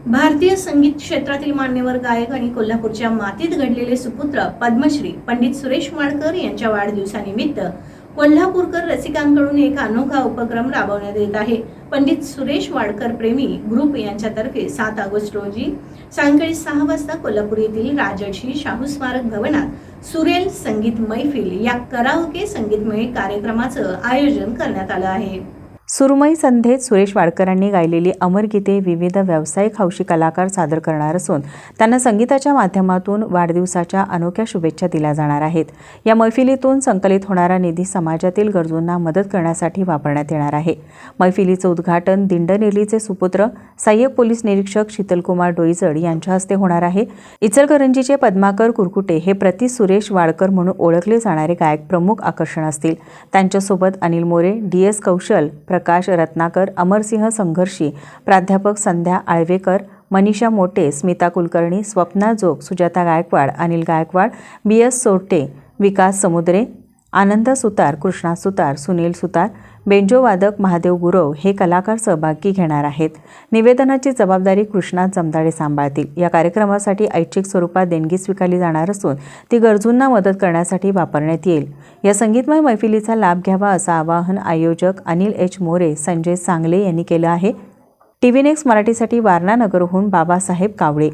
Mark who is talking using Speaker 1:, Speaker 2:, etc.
Speaker 1: भारतीय संगीत क्षेत्रातील मान्यवर गायक आणि कोल्हापूरच्या मातीत घडलेले सुपुत्र पद्मश्री पंडित सुरेश वाडकर यांच्या वाढदिवसानिमित्त कोल्हापूरकर रसिकांकडून एक अनोखा उपक्रम राबवण्यात येत आहे। पंडित सुरेश वाडकर प्रेमी ग्रुप यांच्यातर्फे 7 ऑगस्ट रोजी सायंकाळी 6 वाजता कोल्हापूर येथील राजर्षी शाहू स्मारक भवनात सुरेल संगीत मैफिल या कराओके संगीतमय कार्यक्रमाचं आयोजन करण्यात आलं आहे।
Speaker 2: सुरमई संध्येत सुरेश वाडकरांनी गायलेली अमर गीते विविध व्यावसायिक हौशी कलाकार सादर करणार असून त्यांना संगीताच्या माध्यमातून वाढदिवसाच्या अनोख्या शुभेच्छा दिल्या जाणार आहेत। या मैफिलीतून संकलित होणारा निधी समाजातील गरजूंना मदत करण्यासाठी वापरण्यात येणार आहे। मैफिलीचं उद्घाटन दिंडनेरलीचे सुपुत्र सहाय्यक पोलीस निरीक्षक शीतलकुमार डोईजड यांच्या हस्ते होणार आहे। इचलकरंजीचे पद्माकर कुरकुटे हे प्रति सुरेश वाडकर म्हणून ओळखले जाणारे गायक प्रमुख आकर्षण असतील। त्यांच्यासोबत अनिल मोरे, DS कौशल, प्रकाश रत्नाकर, अमरसिंह संघर्षी, प्राध्यापक संध्या आळवेकर, मनीषा मोटे, स्मिता कुलकर्णी, स्वप्ना जोग, सुजाता गायकवाड, अनिल गायकवाड, BS सोरटे, विकास समुद्रे, आनंद सुतार, कृष्णा सुतार, सुनील सुतार, बेंजो वादक महादेव गुरव हे कलाकार सहभागी घेणार आहेत। निवेदनाची जबाबदारी कृष्णा जमदाडे सांभाळतील। या कार्यक्रमासाठी ऐच्छिक स्वरूपात देणगी स्वीकारली जाणार असून ती गरजूंना मदत करण्यासाठी वापरण्यात येईल। या संगीतमय मैफिलीचा लाभ घ्यावा असं आवाहन आयोजक अनिल H मोरे, संजय सांगले यांनी केलं आहे। TV नेक्स्ट मराठीसाठी वारणा नगरहून बाबासाहेब कावळे।